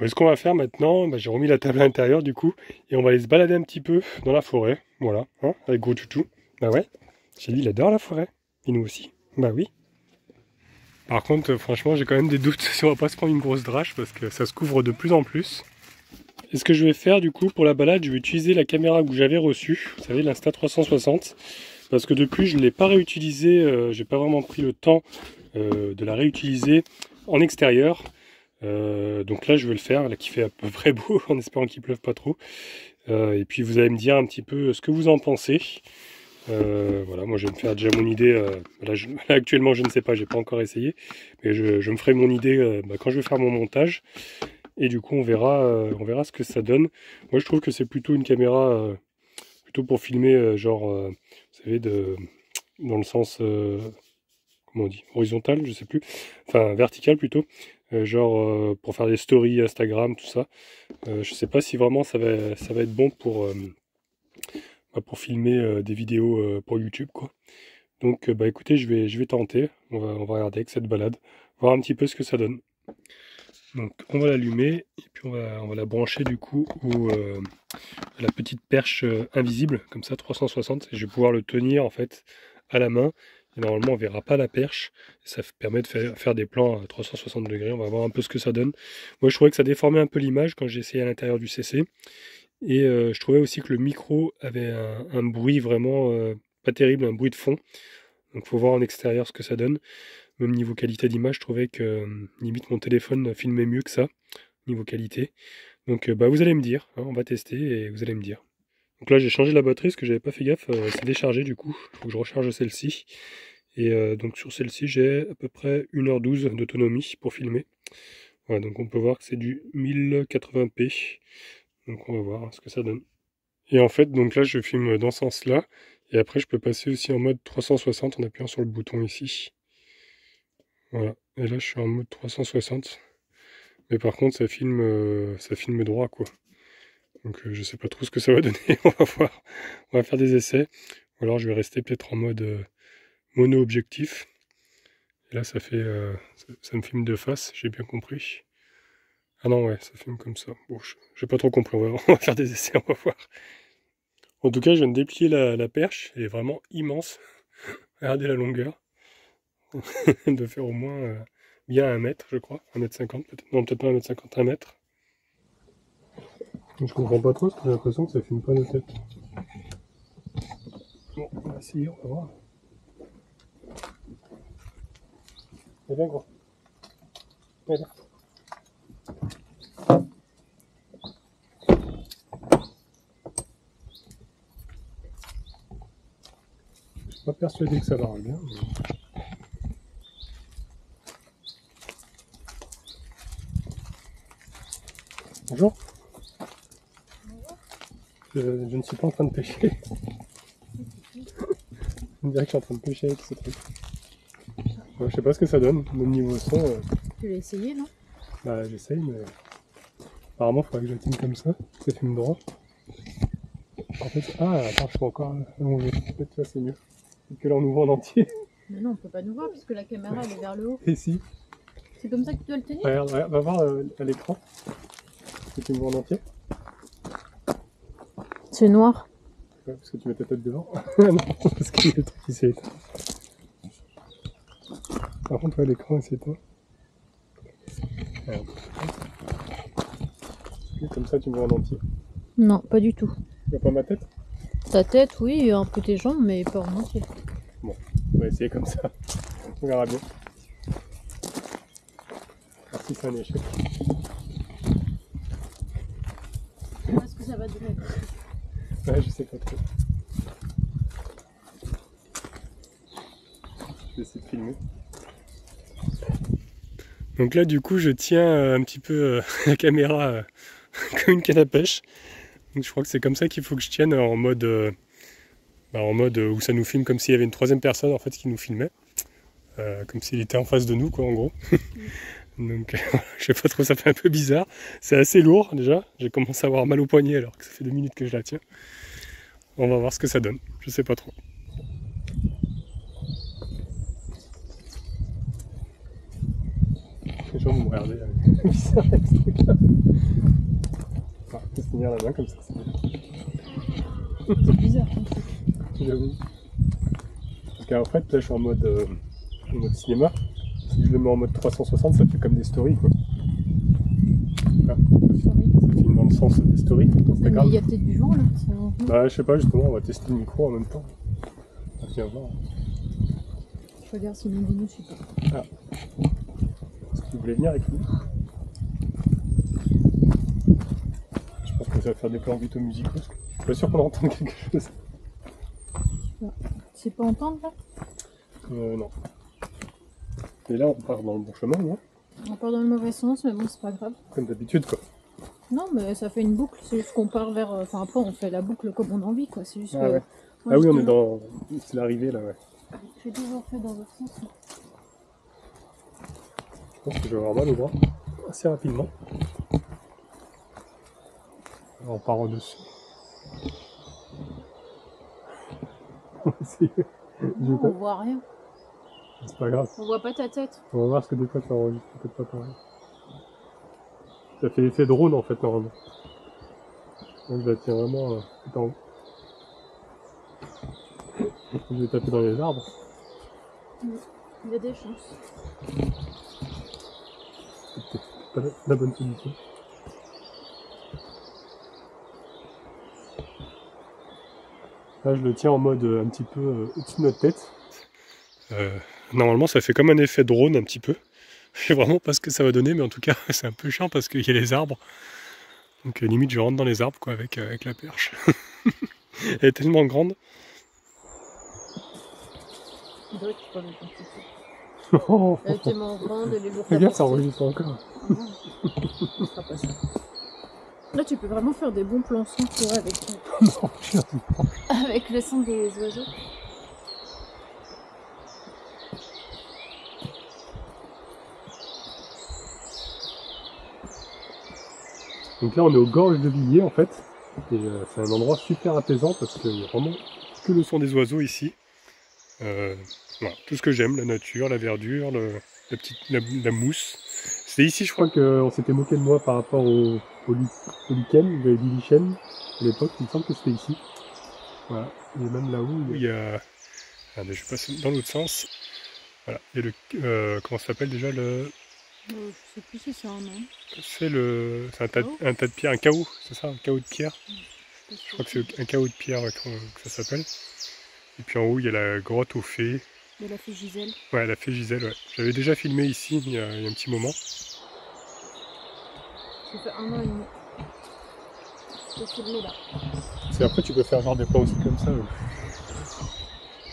Bon, ce qu'on va faire maintenant, j'ai remis la table à l'intérieur du coup, et on va aller se balader un petit peu dans la forêt, voilà, hein, avec gros toutou. Bah ouais, j'ai dit il adore la forêt, et nous aussi, bah oui. Par contre, franchement, j'ai quand même des doutes si on va pas se prendre une grosse drache, parce que ça se couvre de plus en plus. Et ce que je vais faire du coup pour la balade, je vais utiliser la caméra que j'avais reçue, vous savez, l'Insta360, parce que depuis je ne l'ai pas réutilisée, j'ai pas vraiment pris le temps de la réutiliser en extérieur. Donc là je vais le faire, là qui fait à peu près beau, en espérant qu'il pleuve pas trop. Et puis vous allez me dire un petit peu ce que vous en pensez. Voilà, moi je vais me faire déjà mon idée. Là, actuellement je ne sais pas, j'ai pas encore essayé, mais je me ferai mon idée quand je vais faire mon montage. Et du coup on verra ce que ça donne. Moi je trouve que c'est plutôt une caméra plutôt pour filmer vous savez, dans le sens comment on dit, horizontal, je sais plus, enfin vertical plutôt, pour faire des stories Instagram, tout ça. Je sais pas si vraiment ça va être bon pour filmer des vidéos pour YouTube, quoi. Donc écoutez, je vais tenter, on va regarder avec cette balade, voir un petit peu ce que ça donne. Donc on va l'allumer et puis on va la brancher du coup à la petite perche invisible, comme ça 360, et je vais pouvoir le tenir en fait à la main. Et normalement on verra pas la perche, ça permet de faire des plans à 360 degrés, on va voir un peu ce que ça donne. Moi je trouvais que ça déformait un peu l'image quand j'ai essayé à l'intérieur du CC, et je trouvais aussi que le micro avait un bruit vraiment pas terrible, un bruit de fond. Donc faut voir en extérieur ce que ça donne. Même niveau qualité d'image, je trouvais que limite mon téléphone filmait mieux que ça, niveau qualité. Donc vous allez me dire, hein, on va tester et vous allez me dire. Donc là j'ai changé la batterie parce que j'avais pas fait gaffe, c'est déchargé du coup, il faut que je recharge celle-ci. Et donc sur celle-ci j'ai à peu près 1h12 d'autonomie pour filmer. Voilà, donc on peut voir que c'est du 1080p. Donc on va voir ce que ça donne. Et en fait, donc là je filme dans ce sens-là. Et après je peux passer aussi en mode 360 en appuyant sur le bouton ici. Voilà, et là je suis en mode 360. Mais par contre ça filme droit quoi. Donc je sais pas trop ce que ça va donner, on va voir. On va faire des essais. Ou alors je vais rester peut-être en mode mono-objectif. Et là ça ça me filme de face, j'ai bien compris. Ah non ouais, ça filme comme ça. Bon, j'ai pas trop compris, on va faire des essais, on va voir. En tout cas je viens de déplier la perche, elle est vraiment immense. Regardez la longueur. De faire au moins bien 1 mètre je crois, 1m50 peut-être. Non peut-être pas 1m50, 1 mètre. Je comprends pas trop parce que j'ai l'impression que ça filme pas nos têtes. Bon, on va essayer, on va voir. C'est bien gros. Voilà. Je suis pas persuadé que ça va bien. Mais... Bonjour. Je ne suis pas en train de pêcher. On dirait que je suis en train de pêcher avec ce truc. Ouais, je sais pas ce que ça donne, même niveau son. Tu l'as essayé, non? Bah j'essaye, mais apparemment il faudrait que je la tienne comme ça filme droit. En fait, attends, je peux encore allonger. Peut-être que c'est mieux. Peut-être que là on ouvre en entier. Mais non, on peut pas nous voir puisque la caméra elle est vers le haut. Et si. C'est comme ça que tu dois le tenir? Regarde, va voir à l'écran. Est-ce que tu me vois en entier? C'est noir. Ouais, parce que tu mets ta tête devant. Non, parce qu'il y a le truc qui s'est éteint. Par contre, ouais, l'écran c'est éteint. Comme ça, tu me vois en entier. Non, pas du tout. Tu vois pas ma tête? Ta tête, oui, un peu tes jambes, mais pas en entier. Bon, on va essayer comme ça. On verra bien. Alors si c'est un échec. Est-ce que ça va donner? Ouais, je sais pas trop. Je vais essayer de filmer. Donc là, du coup, je tiens un petit peu la caméra comme une canne à pêche. Donc je crois que c'est comme ça qu'il faut que je tienne en mode où ça nous filme comme s'il y avait une troisième personne en fait qui nous filmait. Comme s'il était en face de nous, quoi, en gros. Donc, je sais pas trop, ça fait un peu bizarre. C'est assez lourd, déjà. J'ai commencé à avoir mal au poignet alors que ça fait 2 minutes que je la tiens. On va voir ce que ça donne. Je sais pas trop. Les gens vont me regarder bizarre avec ce truc-là. tenir la main comme ça. C'est bizarre comme truc. J'avoue. Donc en fait, là je suis en mode cinéma. Si je le mets en mode 360, ça fait comme des stories quoi. Voilà. Ça filme dans le sens des stories Mais Instagram. il y a peut-être du vent là. Ça va. Bah je sais pas, justement, on va tester le micro en même temps. On va bien voir. Je regarde si Mondino suit pas. Est-ce que vous voulez venir avec nous? Je pense que ça va faire des plans vite musicaux. Je suis pas sûr qu'on entende quelque chose. C'est pas entendre là? Non. Et là on part dans le bon chemin, non? On part dans le mauvais sens, mais bon, c'est pas grave. Comme d'habitude quoi. Non, mais ça fait une boucle. C'est juste qu'on part vers. Enfin, après, on fait la boucle comme on a envie, quoi. C'est juste Ah que. ouais. Moi, Ah oui, on est justement, dans... C'est l'arrivée là, ouais. j'ai toujours fait dans l'autre sens. Je pense que je vais avoir mal au bras assez rapidement. Alors, on part en dessous. On va essayer. Non, on voit rien. C'est pas grave. On voit pas ta tête. On va voir ce que des fois ça enregistre peut-être pas pareil. Ça fait effet drone en fait normalement. Donc je la tiens vraiment tout en haut. Je vais taper dans les arbres. Il y a des chances. C'est peut-être pas la bonne solution. Là je le tiens en mode un petit peu au-dessus de notre tête. Normalement ça fait comme un effet drone un petit peu. Je sais vraiment pas ce que ça va donner, mais en tout cas c'est un peu chiant parce qu'il y a les arbres. Donc limite je rentre dans les arbres quoi avec la perche. Elle est tellement grande. Il doit être pas le temps. Elle est tellement grande, elle est lourde. Regarde, ça enregistre encore. Ah non, ce sera pas ça. Là, tu peux vraiment faire des bons plans son, tu vois, avec le son des oiseaux. Donc là on est aux gorges de Villiers en fait. Et c'est un endroit super apaisant parce qu'il y a vraiment que le son des oiseaux ici. Voilà, tout ce que j'aime, la nature, la verdure, la mousse. C'est ici je crois qu'on s'était moqué de moi par rapport au lichen, j'avais dit lichen à l'époque, il me semble que c'était ici. Voilà, et même là-haut il y a... Ah, je vais passer dans l'autre sens. Voilà, il y a le... comment ça s'appelle déjà le... Je sais plus si c'est un nom. C'est un tas de pierres, un chaos, c'est ça, un chaos de pierre. Je crois que c'est un chaos de pierre que ça s'appelle. Et puis en haut, il y a la grotte aux fées. De la fée Gisèle. Ouais, la fée Gisèle, ouais. J'avais déjà filmé ici il y a un petit moment. Ça fait 1 an et demi. J'ai filmé là. C'est après, tu peux faire genre des plans aussi comme ça.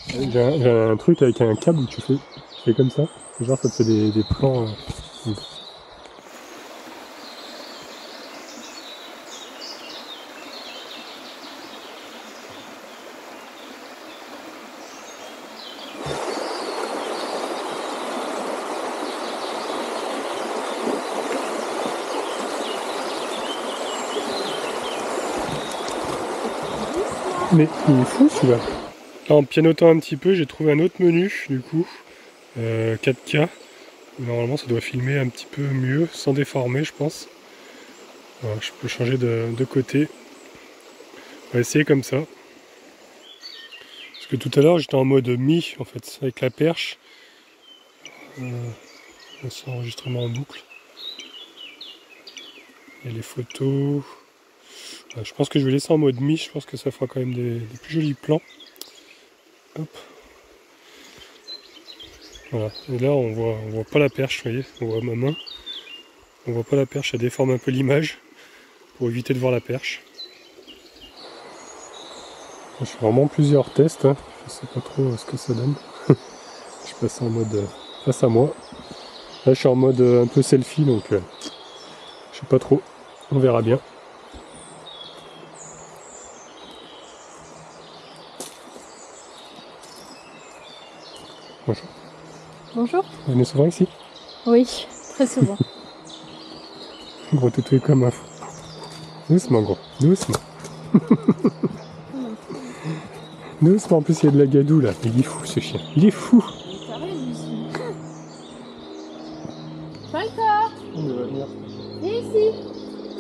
J'ai un truc avec un câble où tu fais comme ça. Genre, ça te fait des plans. Mais il est fou celui-là. En pianotant un petit peu, j'ai trouvé un autre menu du coup. 4K. Normalement ça doit filmer un petit peu mieux, sans déformer je pense. Alors, je peux changer de côté. On va essayer comme ça. Parce que tout à l'heure j'étais en mode mi en fait, avec la perche. C'est enregistrement en boucle. Et les photos. Je pense que je vais laisser en mode mi, je pense que ça fera quand même des plus jolis plans. Hop. Voilà, et là on voit pas la perche, vous voyez, on voit ma main. On voit pas la perche, ça déforme un peu l'image pour éviter de voir la perche. Je fais vraiment plusieurs tests, hein. Je sais pas trop ce que ça donne. Je passe en mode face à moi. Là je suis en mode un peu selfie, donc je sais pas trop, on verra bien. Bonjour. Bonjour. Vous venez souvent ici? Oui, très souvent. Gros toutou comme un fou. Doucement gros, doucement. Doucement, en plus il y a de la gadoue là. Il est fou ce chien, il est fou. Il t'arrive ici. Faïta, On va venir. viens ici.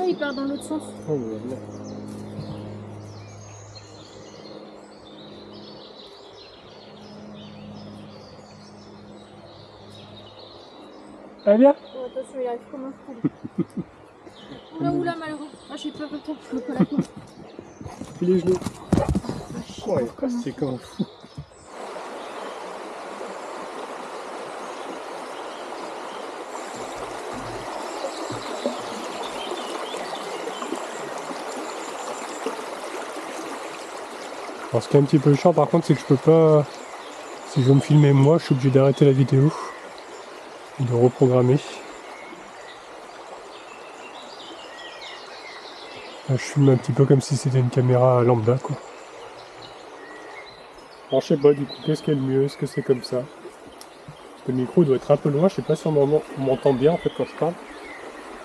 il part dans l'autre sens. Oh, bah, bien. Allez bien. Oh, attention, il arrive comme un fou. Oula, oula, malheureux. Ah, j'ai peur, attends, je me colle à toi. Puis les genoux. Oh, Oh, il est passé comme un fou. Alors, ce qui est un petit peu chiant par contre, c'est que je peux pas, si je veux me filmer moi, je suis obligé d'arrêter la vidéo et de reprogrammer. Là, je filme un petit peu comme si c'était une caméra lambda quoi. Alors je sais pas du coup, qu'est-ce qui est le mieux? Est-ce que c'est comme ça? Parce que le micro doit être un peu loin, je sais pas si on m'entend bien en fait quand je parle.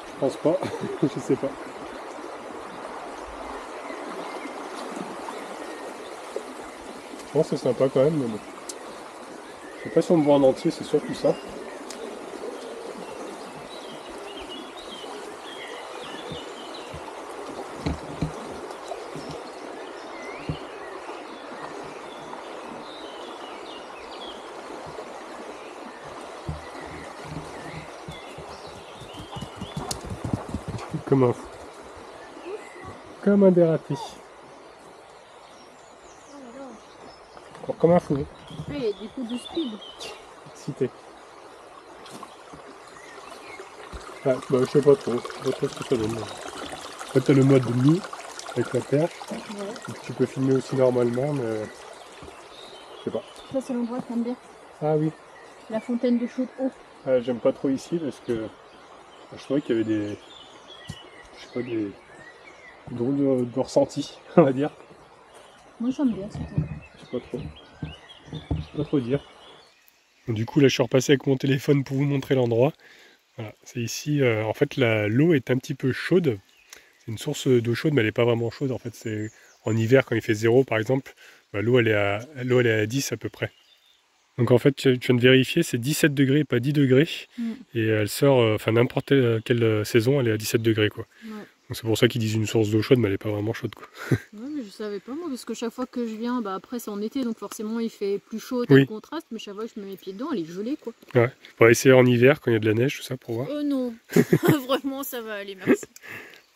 Je pense pas, je sais pas. Je pense que c'est sympa quand même, mais bon. Je sais pas si on me voit en entier, c'est surtout ça. Comme un fou. Comme un dératé. Oh là là. Encore comme un fou. Hein. Oui, il y a du coup de speed. Excité. Ouais, bah je sais pas trop. Je sais pas trop ce que ça donne. En fait, t'as le mode nu avec la perche. Ouais. Donc, tu peux filmer aussi normalement, mais je sais pas. Ça, c'est l'endroit que t'aimes bien. Ah oui. La fontaine de chaude eau. J'aime pas trop ici parce que je trouvais qu'il y avait des. Je sais pas, des drôles de ressentis, on va dire. Moi, j'aime bien cet endroit. Je sais pas trop. Je sais pas trop dire. Du coup, là, je suis repassé avec mon téléphone pour vous montrer l'endroit. Voilà, c'est ici. En fait, l'eau est un petit peu chaude. C'est une source d'eau chaude, mais elle n'est pas vraiment chaude. En fait, c'est en hiver, quand il fait 0, par exemple, bah, l'eau elle est à 10 à peu près. Donc en fait, tu viens de vérifier, c'est 17 degrés, pas 10 degrés. Et elle sort, enfin n'importe quelle saison, elle est à 17 degrés, quoi. Ouais. Donc c'est pour ça qu'ils disent une source d'eau chaude, mais elle n'est pas vraiment chaude, quoi. Ouais, mais je savais pas moi, parce que chaque fois que je viens, bah après c'est en été, donc forcément il fait plus chaud, t'as Oui. le contraste, mais chaque fois que je mets mes pieds dedans, elle est gelée quoi. Ouais. On va essayer en hiver, quand il y a de la neige, tout ça, pour voir. Oh non, vraiment ça va aller, merci.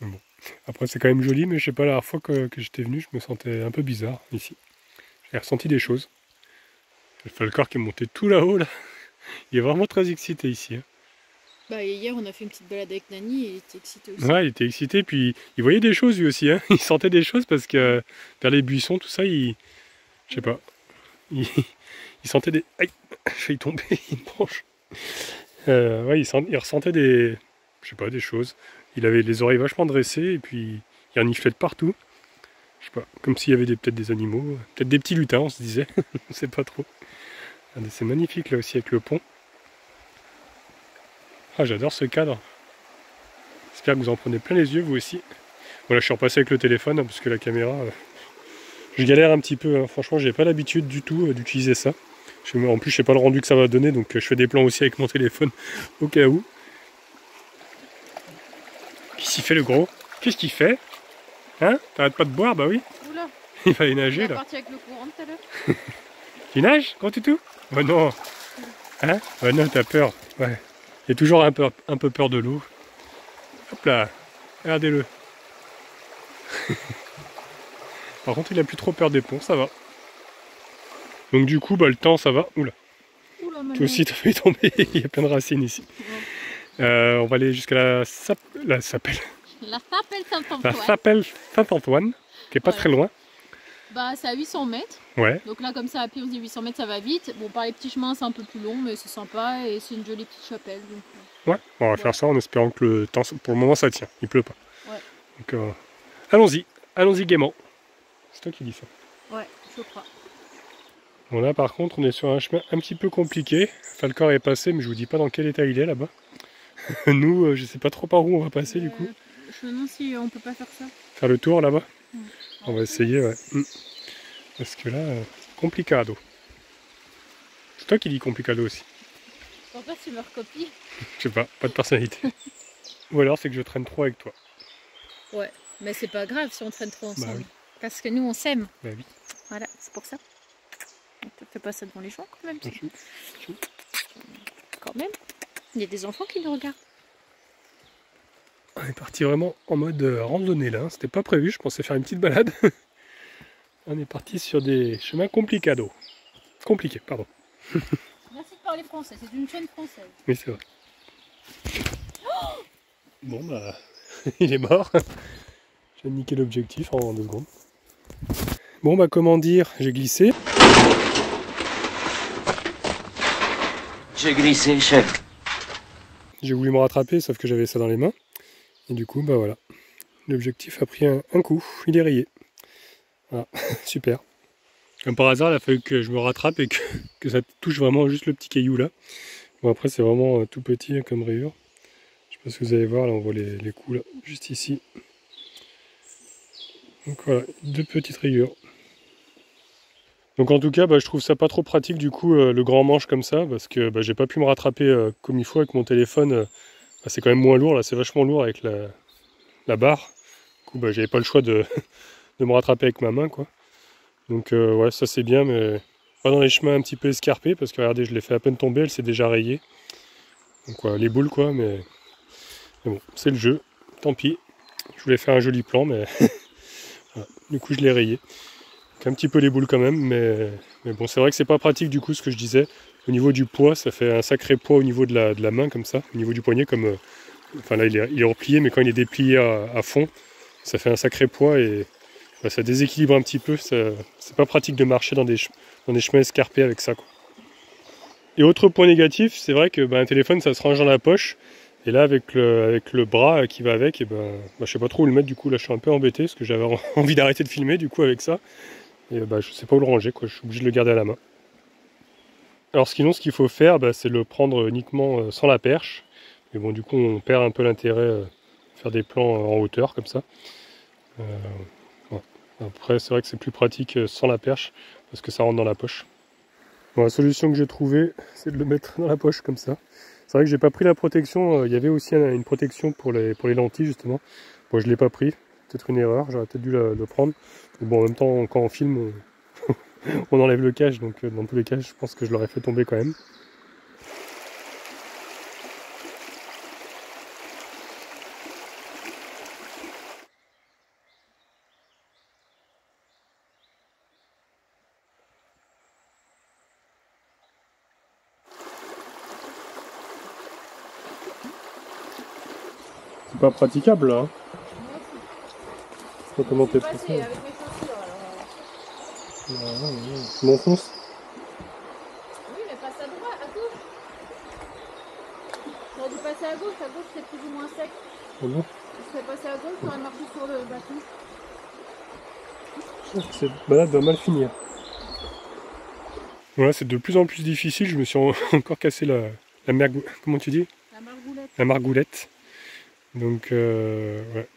Bon. Après, c'est quand même joli, mais je sais pas, la dernière fois que j'étais venu, je me sentais un peu bizarre, ici. J'ai ressenti des choses. J'ai le corps qui est monté tout là-haut, là. Il est vraiment très excité ici. Hein. Bah hier on a fait une petite balade avec Nani et il était excité aussi. Ouais, il était excité, puis il voyait des choses lui aussi. Hein. Il sentait des choses parce que vers les buissons, tout ça, je sais pas. Il sentait des. Aïe, j'ai failli tomber une branche. Ouais, il ressentait des. Je sais pas, des choses. Il avait les oreilles vachement dressées et puis il reniflait de partout. Je sais pas, comme s'il y avait peut-être des animaux, peut-être des petits lutins, on se disait. On sait pas trop. Regardez, c'est magnifique là aussi avec le pont. Ah, j'adore ce cadre. J'espère que vous en prenez plein les yeux, vous aussi. Voilà, je suis repassé avec le téléphone, hein, parce que la caméra, je galère un petit peu. Hein. Franchement, j'ai pas l'habitude du tout d'utiliser ça. En plus, je sais pas le rendu que ça va donner, donc je fais des plans aussi avec mon téléphone, au cas où. Qu'est-ce qu'il fait le gros? Qu'est-ce qu'il fait? Hein? T'arrêtes pas de boire? Bah oui. Oula, Il va aller il nager est là. parti avec le courant tout à l'heure. Tu nages, gros toutou? Bah non. Hein? Bah non, t'as peur. Ouais. Il a toujours un peu peur de l'eau. Hop là. Regardez-le. Par contre, il a plus trop peur des ponts, ça va. Donc du coup, bah, le temps, ça va. Oula. Oula, Toi aussi, t'as failli tomber. Il y a plein de racines ici. On va aller jusqu'à la Chapelle La Chapelle Saint-Antoine. La Chapelle Saint-Antoine, qui est pas très loin. Bah c'est à 800 mètres. Ouais. Donc là comme ça à pied on se dit 800 mètres ça va vite. Bon par les petits chemins c'est un peu plus long mais c'est sympa et c'est une jolie petite chapelle. Donc, Ouais, on va faire ça en espérant que le temps, pour le moment ça tient, il pleut pas. Ouais. Donc allons-y gaiement. C'est toi qui dis ça. Ouais, je crois. Bon là par contre on est sur un chemin un petit peu compliqué. Falcor est passé mais je vous dis pas dans quel état il est là-bas. Nous je sais pas trop par où on va passer du coup. Je me demande si on peut pas faire ça. Faire le tour là-bas. On va essayer ouais. Parce que là, complicado. C'est toi qui dis complicado aussi. Je pense pas si tu me recopies. Je sais pas de personnalité. Ou alors c'est que je traîne trop avec toi. Ouais, mais c'est pas grave si on traîne trop Bah ensemble. oui, Parce que nous, on s'aime. bah oui. Voilà, c'est pour ça. On te fait pas ça devant les gens quand même. Chou, chou. Quand même. Il y a des enfants qui nous regardent. On est parti vraiment en mode randonnée là, hein. C'était pas prévu, je pensais faire une petite balade. On est parti sur des chemins complicados. Compliqués, pardon. Merci de parler français, c'est une chaîne française. Oui, c'est vrai. Bon bah, il est mort. Je viens de niquer l'objectif en 2 secondes. Bon bah, comment dire, j'ai glissé. J'ai glissé, chef. J'ai voulu me rattraper, sauf que j'avais ça dans les mains. Et du coup, bah voilà. L'objectif a pris un coup, il est rayé. Voilà, super. Comme par hasard, il a fallu que je me rattrape et que ça touche vraiment juste le petit caillou là. Bon, après, c'est vraiment tout petit comme rayure. Je sais pas si vous allez voir, là on voit les coups là, juste ici. Donc voilà, 2 petites rayures. Donc en tout cas, bah, je trouve ça pas trop pratique du coup le grand manche comme ça, parce que bah, j'ai pas pu me rattraper comme il faut avec mon téléphone. Bah, c'est quand même moins lourd, là c'est vachement lourd avec la barre. Du coup, bah, j'avais pas le choix de me rattraper avec ma main, quoi. Donc ouais, ça c'est bien, mais pas dans les chemins un petit peu escarpés, parce que regardez, je l'ai fait à peine tomber, elle s'est déjà rayée. Donc ouais, les boules quoi, mais bon, c'est le jeu, tant pis. Je voulais faire un joli plan, mais voilà. Du coup je l'ai rayé. Donc, un petit peu les boules quand même, mais bon, c'est vrai que c'est pas pratique du coup ce que je disais. Au niveau du poids, ça fait un sacré poids au niveau de la main comme ça, au niveau du poignet, comme enfin là il est replié, mais quand il est déplié à fond, ça fait un sacré poids et bah, ça déséquilibre un petit peu. C'est pas pratique de marcher dans des chemins escarpés avec ça, quoi. Et autre point négatif, c'est vrai que bah, un téléphone ça se range dans la poche. Et là avec le bras qui va avec, et bah, je sais pas trop où le mettre du coup. Là je suis un peu embêté parce que j'avais envie d'arrêter de filmer du coup avec ça. Et bah, je sais pas où le ranger, quoi. Je suis obligé de le garder à la main. Alors sinon ce qu'il faut faire, bah, c'est le prendre uniquement sans la perche. Mais bon du coup on perd un peu l'intérêt de faire des plans en hauteur comme ça. Euh, ouais. Après c'est vrai que c'est plus pratique sans la perche parce que ça rentre dans la poche. Bon, la solution que j'ai trouvée, c'est de le mettre dans la poche comme ça. C'est vrai que j'ai pas pris la protection. Il y avait aussi une protection pour les lentilles justement. Bon, je l'ai pas pris. Peut-être une erreur. J'aurais peut-être dû le prendre. Mais bon, en même temps, quand on filme, on enlève le cache. Donc dans tous les cas, je pense que je l'aurais fait tomber quand même. C'est pas praticable là. Hein. Je sais pas comment t'es passé. Avec mes chaussures alors. Je m'enfonce. Oui, mais passe à droite, à gauche. T'aurais dû passer à gauche c'est plus ou moins sec. Oh non. Tu serais passé à gauche, t'aurais marché sur le bâton. Cette balade va mal finir. Voilà, c'est de plus en plus difficile. Je me suis encore cassé la comment tu dis? La margoulette. La margoulette. Donc ouais.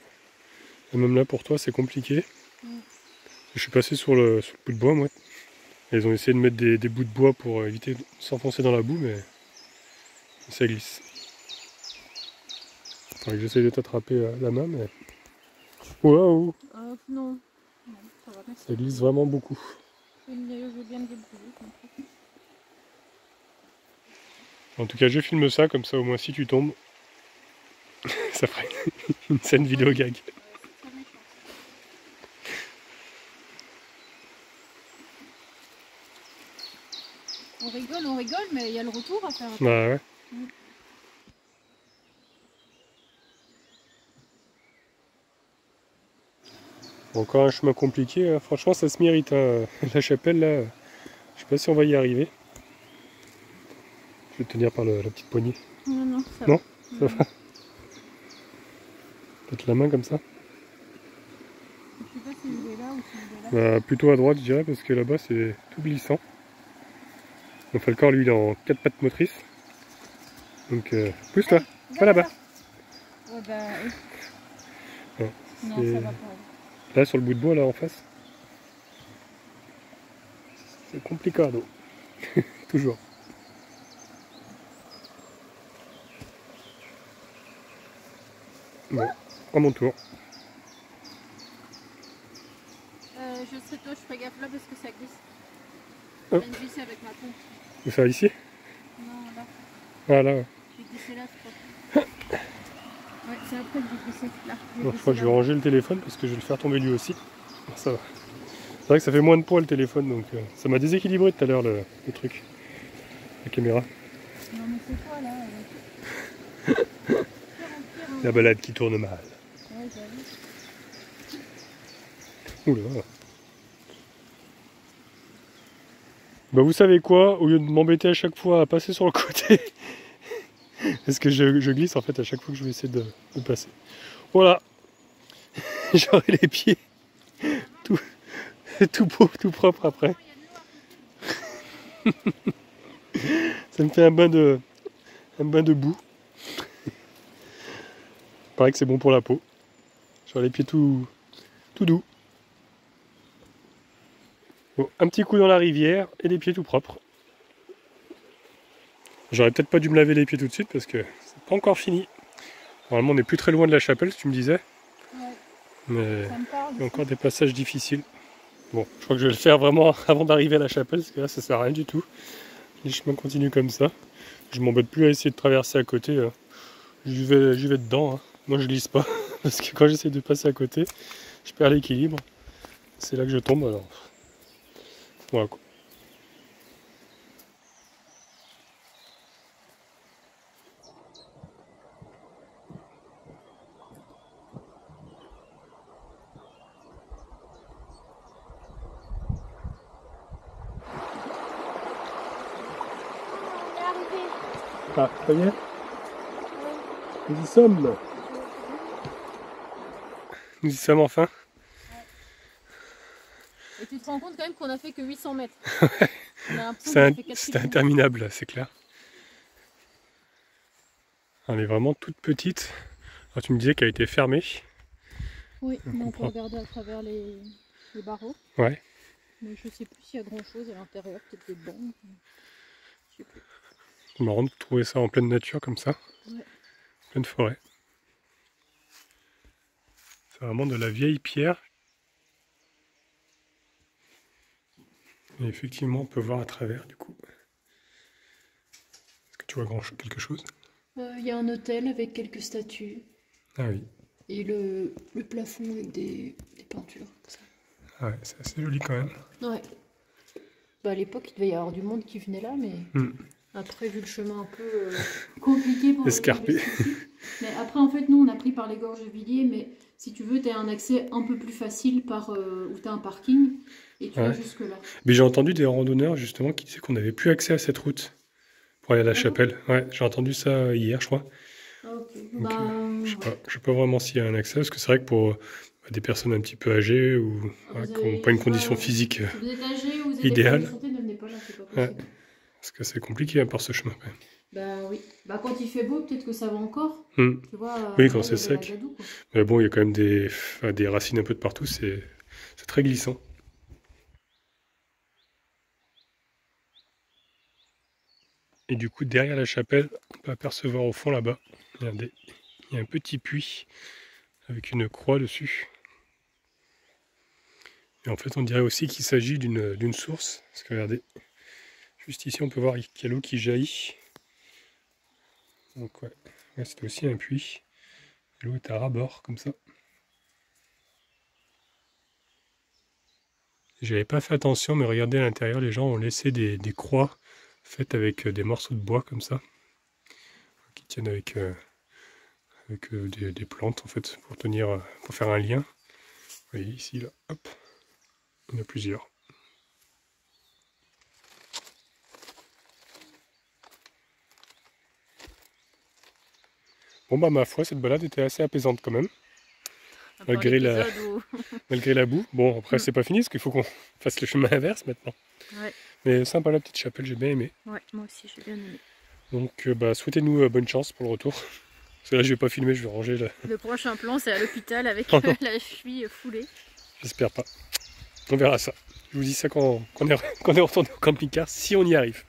Et même là pour toi c'est compliqué. Je suis passé sur le bout de bois moi. Et ils ont essayé de mettre des bouts de bois pour éviter de s'enfoncer dans la boue, mais ça glisse. J'essaie de t'attraper la main, mais waouh, Non. Non, ça va, merci. ça glisse vraiment beaucoup. Je veux bien me débrouiller. En tout cas, je filme ça, comme ça au moins si tu tombes, ça ferait une scène vidéo gag. On rigole, mais il y a le retour à faire. Bah ouais. Encore un chemin compliqué, hein. Franchement ça se mérite, hein. La chapelle là, je sais pas si on va y arriver. Je vais te tenir par la petite poignée. Non, ça non va. Ça va. Peut-être la main comme ça. Je sais pas si je vais là ou si je vais là. Bah, plutôt à droite je dirais parce que là-bas c'est tout glissant. Donc Falcor lui il est en 4 pattes motrices. Donc pousse-toi, pas là-bas. Ouais bah Ouais, non ça va pas. Là sur le bout de bois là en face. C'est complicado. Toujours. Bon, à mon tour. je serai toi, je ferai gaffe là parce que ça glisse. Oh. Je vais glisser avec ma pompe. Je vais faire ici? Non, là. Voilà. Ouais. Je vais glisser là, je crois. Ouais, c'est après que je vais glisser. Là. Bon, je crois que je vais ranger le téléphone parce que je vais le faire tomber lui aussi. Bon, ça va. C'est vrai que ça fait moins de poids le téléphone, donc ça m'a déséquilibré tout à l'heure le truc. La caméra. Non, mais c'est quoi là La balade qui tourne mal. Ouais, j'avoue. Oula. Bah vous savez quoi, au lieu de m'embêter à chaque fois à passer sur le côté, parce que je glisse en fait à chaque fois que je vais essayer de passer. Voilà. J'aurai les pieds tout beau, tout propre après. Ça me fait un bain de boue. Pareil que c'est bon pour la peau. J'aurai les pieds tout doux. Bon, un petit coup dans la rivière et les pieds tout propres. J'aurais peut-être pas dû me laver les pieds tout de suite parce que c'est pas encore fini. Normalement on n'est plus très loin de la chapelle, si tu me disais. Ouais. Mais Ça me parle. il y a encore des passages difficiles. Bon, je crois que je vais le faire vraiment avant d'arriver à la chapelle, parce que là ça sert à rien du tout. Les chemins continuent comme ça. Je m'embête plus à essayer de traverser à côté. J'y vais dedans. Hein. Moi je glisse pas, parce que quand j'essaie de passer à côté, je perds l'équilibre. C'est là que je tombe. Alors. Voilà quoi. On est arrivé. Ah, ça y est? Nous y sommes. Nous y sommes enfin. Et tu te rends compte quand même qu'on a fait que 800 mètres. On a l'impression C'est qu'on a fait 4 c'est kilomètres. interminable, c'est clair. Elle est vraiment toute petite. Alors, tu me disais qu'elle a été fermée. Oui, mais on peut comprend. regarder à travers les barreaux. Ouais. Mais je sais plus s'il y a grand chose à l'intérieur, peut-être des bancs. Je sais plus. C'est marrant de trouver ça en pleine nature comme ça. Ouais. Pleine forêt. C'est vraiment de la vieille pierre. Et effectivement, on peut voir à travers du coup. Est-ce que tu vois quelque chose? Il y a un hôtel avec quelques statues. Ah oui. Et le plafond avec des peintures. Comme ça. Ah ouais, c'est assez joli quand même. Ouais. Bah, à l'époque, il devait y avoir du monde qui venait là, mais Hmm. après, vu le chemin un peu compliqué pour Escarpé. les mais après, en fait, nous, on a pris par les gorges de Villiers, mais si tu veux, tu as un accès un peu plus facile par où tu as un parking et tu vas Ouais. jusque là. Mais j'ai entendu des randonneurs justement qui disaient qu'on n'avait plus accès à cette route pour aller à la chapelle. Ouais, j'ai entendu ça hier, je crois. Ah, ok. Donc, Bah, je sais pas vraiment s'il y a un accès, parce que c'est vrai que pour des personnes un petit peu âgées ou voilà, qui n'ont pas une condition physique, si vous êtes âgé ou vous avez idéal. des problèmes de santé, ne venez pas là, c'est pas Ouais. possible. parce que c'est compliqué par ce chemin quand même. Bah oui. Bah quand il fait beau, peut-être que ça va encore. Hmm. Tu vois, Oui, quand là, c'est il y avait la sec. gadoue, quoi. Mais bon, il y a quand même des racines un peu de partout, c'est très glissant. Et du coup, derrière la chapelle, on peut apercevoir au fond là-bas, regardez, il y a un petit puits avec une croix dessus. Et en fait, on dirait aussi qu'il s'agit d'une source. Parce que regardez, juste ici, on peut voir qu'il y a l'eau qui jaillit. Donc ouais, c'est aussi un puits. L'eau est à ras-bord, comme ça. J'avais pas fait attention, mais regardez à l'intérieur, les gens ont laissé des croix faites avec des morceaux de bois, comme ça. Qui tiennent avec, des plantes, en fait, pour tenir, pour faire un lien. Vous voyez ici, là, hop, il y en a plusieurs. Bon bah ma foi, cette balade était assez apaisante quand même, malgré la boue. Bon après c'est pas fini parce qu'il faut qu'on fasse le chemin inverse maintenant. Ouais. Mais sympa la petite chapelle, j'ai bien aimé. Ouais, moi aussi j'ai bien aimé. Donc bah souhaitez-nous bonne chance pour le retour. Parce que là je vais pas filmer, je vais ranger là. Le prochain plan c'est à l'hôpital avec la cheville foulée. J'espère pas. On verra ça. Je vous dis ça quand on est retourné au camping-car, si on y arrive.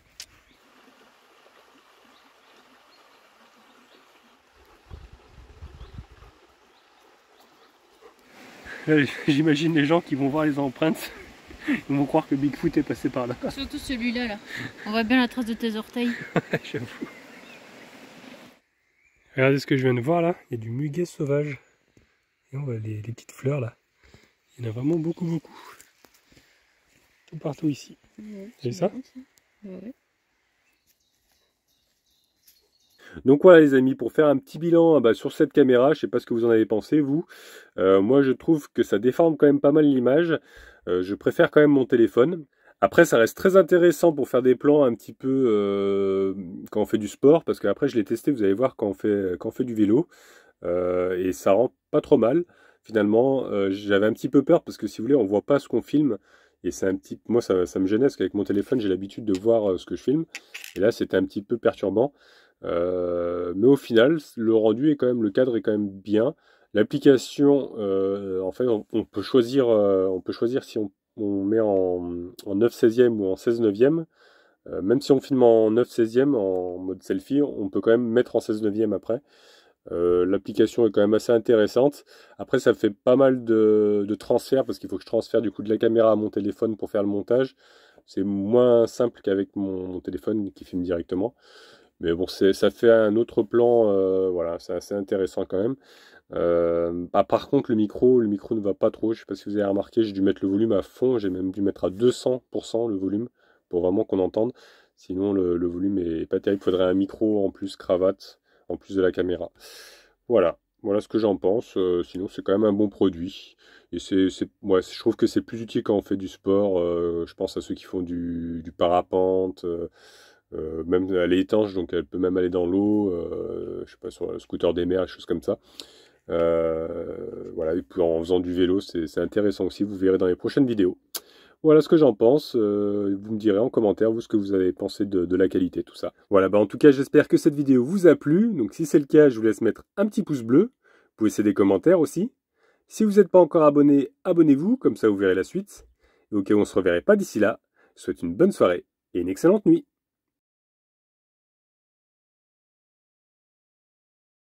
Là, j'imagine les gens qui vont voir les empreintes, ils vont croire que Bigfoot est passé par là. Surtout celui-là, là. On voit bien la trace de tes orteils. J'avoue. Regardez ce que je viens de voir là, il y a du muguet sauvage. Et on voit les petites fleurs là. Il y en a vraiment beaucoup. Tout partout ici. Ouais, Vous avez ça? Ouais. Donc voilà les amis, pour faire un petit bilan sur cette caméra, je ne sais pas ce que vous en avez pensé vous. Moi je trouve que ça déforme quand même pas mal l'image. Je préfère quand même mon téléphone. Après ça reste très intéressant pour faire des plans un petit peu quand on fait du sport. Parce qu'après je l'ai testé, vous allez voir quand on fait du vélo. Et ça rend pas trop mal. Finalement j'avais un petit peu peur parce que si vous voulez on voit pas ce qu'on filme. Et c'est un petit... Moi ça me gênait parce qu'avec mon téléphone j'ai l'habitude de voir ce que je filme. Et là c'était un petit peu perturbant. Mais au final, le rendu est quand même, le cadre est quand même bien. L'application, en fait, on peut choisir si on met en 9/16e ou en 16/9e. Même si on filme en 9/16e en mode selfie, on peut quand même mettre en 16/9e après. L'application est quand même assez intéressante. Après, ça fait pas mal de transferts parce qu'il faut que je transfère du coup de la caméra à mon téléphone pour faire le montage. C'est moins simple qu'avec mon téléphone qui filme directement. Mais bon, ça fait un autre plan, voilà, c'est assez intéressant quand même. Par contre, le micro ne va pas trop. Je ne sais pas si vous avez remarqué, j'ai dû mettre le volume à fond. J'ai même dû mettre à 200% le volume pour vraiment qu'on entende. Sinon, le volume est pas terrible. Il faudrait un micro en plus cravate, en plus de la caméra. Voilà ce que j'en pense. Sinon, c'est quand même un bon produit. Et ouais, je trouve que c'est plus utile quand on fait du sport. Je pense à ceux qui font du parapente. Même elle est étanche, donc elle peut même aller dans l'eau, je sais pas, sur un scooter des mers, des choses comme ça. Voilà, et puis en faisant du vélo, c'est intéressant aussi, vous verrez dans les prochaines vidéos. Voilà ce que j'en pense, vous me direz en commentaire, vous, ce que vous avez pensé de la qualité, tout ça. Voilà, en tout cas, j'espère que cette vidéo vous a plu, donc si c'est le cas, je vous laisse mettre un petit pouce bleu, vous pouvez laisser des commentaires aussi. Si vous n'êtes pas encore abonné, abonnez-vous, comme ça vous verrez la suite. Et au cas où on ne se reverrait pas d'ici là, je vous souhaite une bonne soirée et une excellente nuit.